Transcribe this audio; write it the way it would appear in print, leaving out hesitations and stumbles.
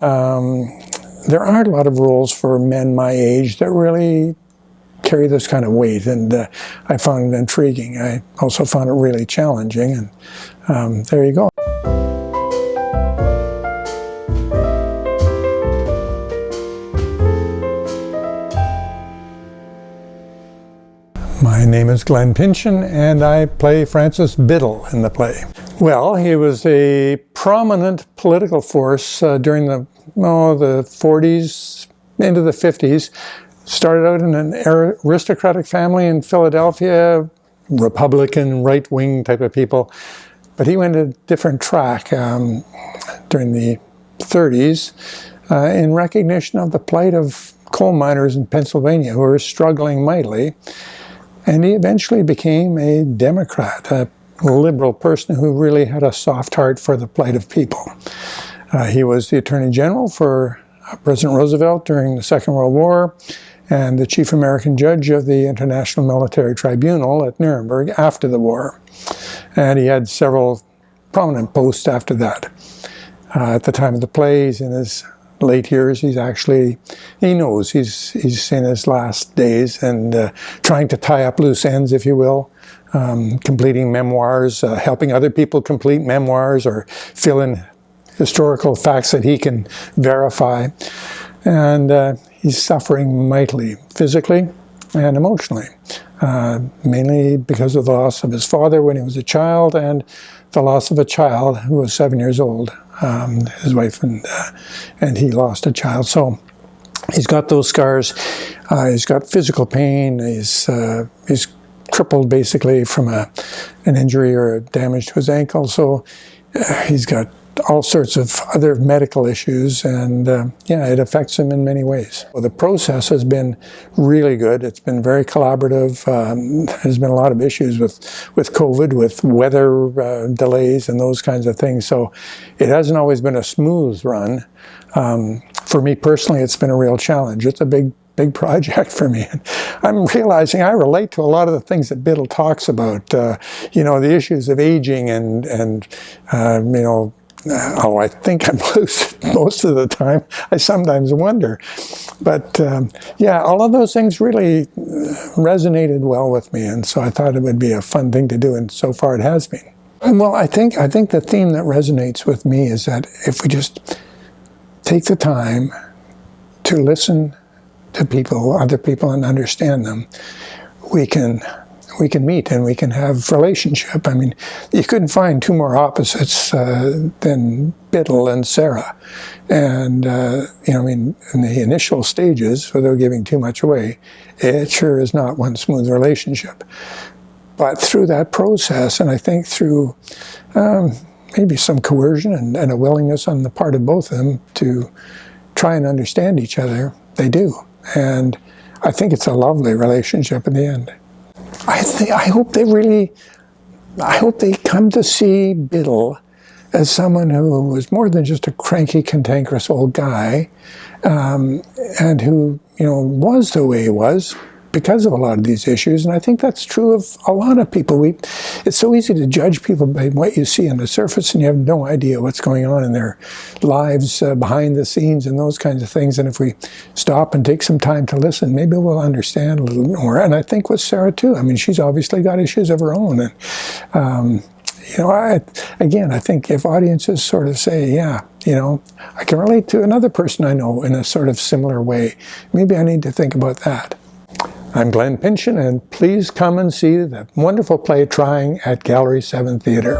There aren't a lot of roles for men my age that really carry this kind of weight, and I found it intriguing. I also found it really challenging, and there you go. My name is Glen Pinchin, and I play Francis Biddle in the play. Well, he was a prominent political force during the 40s into the 50s. Started out in an aristocratic family in Philadelphia, Republican, right-wing type of people. But he went a different track during the 30s in recognition of the plight of coal miners in Pennsylvania who were struggling mightily. And he eventually became a Democrat, a liberal person who really had a soft heart for the plight of people. He was the Attorney General for President Roosevelt during the Second World War and the chief American judge of the International Military Tribunal at Nuremberg after the war. And he had several prominent posts after that. At the time of the play, he's in his late years. He knows he's in his last days and trying to tie up loose ends, if you will, completing memoirs, helping other people complete memoirs or fill in historical facts that he can verify. And he's suffering mightily, physically and emotionally, mainly because of the loss of his father when he was a child and the loss of a child who was 7 years old. His wife and he lost a child. So he's got those scars. He's got physical pain. He's crippled basically from an injury or a damage to his ankle. So he's got all sorts of other medical issues, and yeah, it affects him in many ways. Well, the process has been really good. It's been very collaborative. There's been a lot of issues with COVID, with weather delays and those kinds of things. So it hasn't always been a smooth run. For me personally, it's been a real challenge. It's a big project for me. I'm realizing I relate to a lot of the things that Biddle talks about. You know, the issues of aging and you know, although I think I'm lucid most of the time, I sometimes wonder. But yeah, all of those things really resonated well with me, and so I thought it would be a fun thing to do, and so far it has been. Well, I think the theme that resonates with me is that if we just take the time to listen to people, other people, and understand them, we can meet and we can have relationship. I mean, you couldn't find two more opposites than Biddle and Sarah. And, you know, I mean, in the initial stages, without giving too much away, it sure is not one smooth relationship. But through that process, and I think through maybe some coercion and a willingness on the part of both of them to try and understand each other, they do. And I think it's a lovely relationship in the end. I hope they come to see Biddle as someone who was more than just a cranky, cantankerous old guy, and who, you know, was the way he was because of a lot of these issues. And I think that's true of a lot of people. It's so easy to judge people by what you see on the surface, and you have no idea what's going on in their lives behind the scenes and those kinds of things. And if we stop and take some time to listen, maybe we'll understand a little more. And I think with Sarah too. I mean, she's obviously got issues of her own. And you know, I think if audiences sort of say, yeah, you know, I can relate to another person I know in a sort of similar way, maybe I need to think about that. I'm Glen Pinchin, and please come and see the wonderful play Trying at Gallery 7 Theatre.